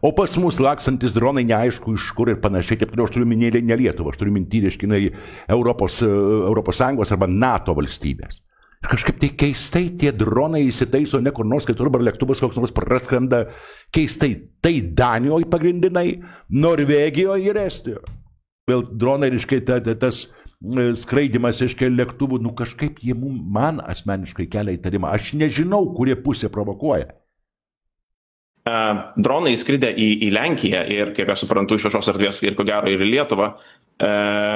O pas mus laksantis dronai neaišku iš kur ir panašiai, taip toliau aš turiu minėti ne Lietuvą, aš turiu minti, reiškia, Europos Sąjungos arba NATO valstybės. Ir kažkaip tai keistai tie dronai įsitaiso ne kur nors kitur, arba lėktuvas koks nors praskrenda keistai. Tai Danijoje pagrindinai, Norvegijoje ir Estijoje. Vėl dronai, reiškia, tas skraidimas, reiškia, lėktuvų, kažkaip jie man asmeniškai kelia įtarimą. Aš nežinau, kurie pusė provokuoja. Dronai įskridę į Lenkiją ir, kiek aš suprantu, iš viešos erdvės ir ko gero ir į Lietuvą,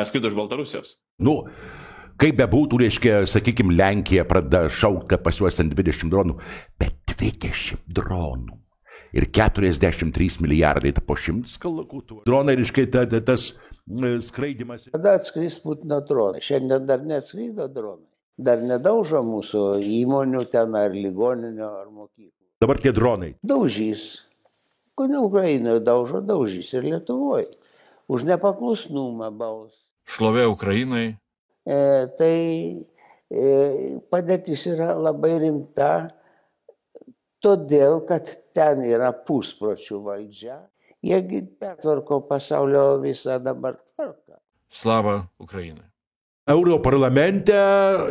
skrido iš Baltarusijos. Kaip bebūtų, reiškia, sakykime, Lenkija pradeda šaukti pas juos ant 20 dronų, bet 20 dronų ir 43 milijardai po 100 kalakutų. Dronai, reiškia, tas skraidimas. Kada atskris Putino dronai? Šiandien dar neatskrido dronai. Dar nedaužo mūsų įmonių ten ar ligoninio ar mokyklų. Dabar tie dronai. Daužys. Kodėl Ukrainoje daužo? Daužys ir Lietuvoje. Už nepaklusnumą baus. Šlovė Ukrainai. Tai padėtis yra labai rimta, todėl, kad ten yra puspročių valdžia. Jiegi pertvarko pasaulio visą dabar tvarką. Slava Ukrainai. Europarlamente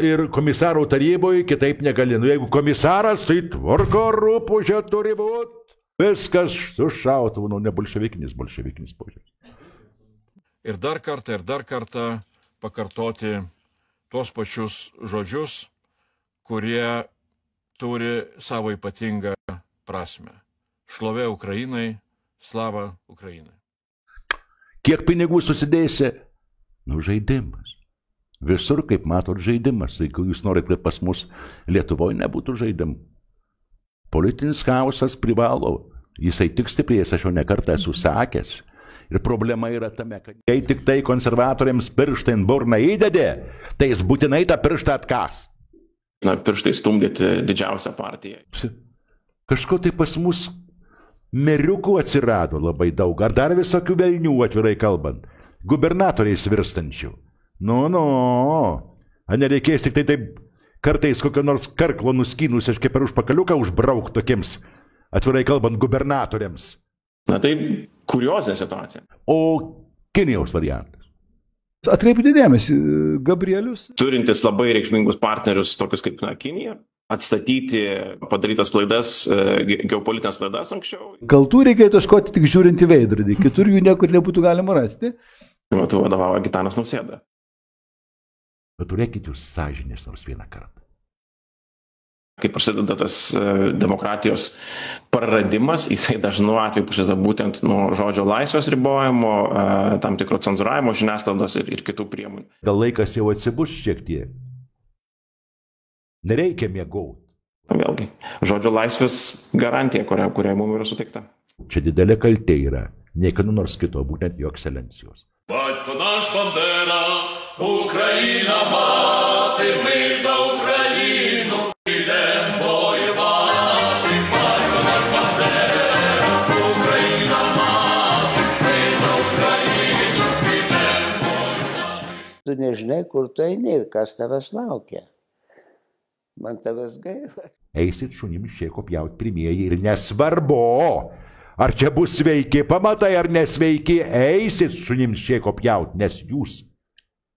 ir komisarų taryboje kitaip negali. Jeigu komisaras, tai tvarko rūpužė turi būti. Viskas sušautų, ne bolševikinis požiūris. Ir dar kartą pakartoti tuos pačius žodžius, kurie turi savo ypatingą prasme. Šlovė Ukrainai, slava Ukrainai. Kiek pinigų susidėsi? Žaidimas. Visur, kaip matot, žaidimas. Jeigu jūs norite, kad pas mus Lietuvoje nebūtų žaidimų. Politinis chaosas privalo. Jisai tik stiprės, aš jau nekartą esu sakęs. Ir problema yra tame, kad jei tik tai konservatoriams pirštą į burną įdedė, tai jis būtinai tą pirštą atkas. Pirštai stumdyti didžiausią partiją. Kažko tai pas mus meriukų atsirado labai daug, ar dar visokių velnių, atvirai kalbant, gubernatoriais virstančių. Ar nereikės tik tai taip kartais kokio nors karklo nuskynus, aš kaip per užpakaliuką užbrauk tokiems, atvirai kalbant, gubernatoriams. Tai kuriozinė situacija. O Kinijos variantas? Atkreipkite dėmesį, Gabrielius. Turintis labai reikšmingus partnerius, tokius kaip Kinija, atstatyti padarytas klaidas, geopolitinės klaidas anksčiau. Kaltų reikėtų ieškoti tik žiūrint į veidrodį, kitur jų niekur nebūtų galima rasti. Šiuo metu vadovauja Gitanas Nausėda. Bet turėkite jūs sąžinės nors vieną kartą. Kai prasideda tas demokratijos praradimas, jisai dažnu atveju prasideda būtent nuo žodžio laisvės ribojimo, tam tikro cenzūravimo žiniasklaidos ir kitų priemonių. Gal laikas jau atsibus šiek tiek? Nereikia miegoti. Vėlgi, žodžio laisvės garantija, kuria mums yra suteikta. Čia didelė kaltė yra, nei kanu nors kito, būtent jo ekscelencijos. Батько наш Бандера, Україна мати, ми за Україну йдем воювати. Батько наш Бандера, Україна мати, ми за Україну йдем воювати. Tu nežinai, kur tu eini ir kas tavęs laukia. Man tavęs gaila. Eisit šunim šėko pjauti pirmieji ir nesvarbu, ar čia bus sveiki pamatai ar nesveiki, eisit šunim šėko pjauti, nes jūs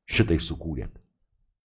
šitai sukūrėt.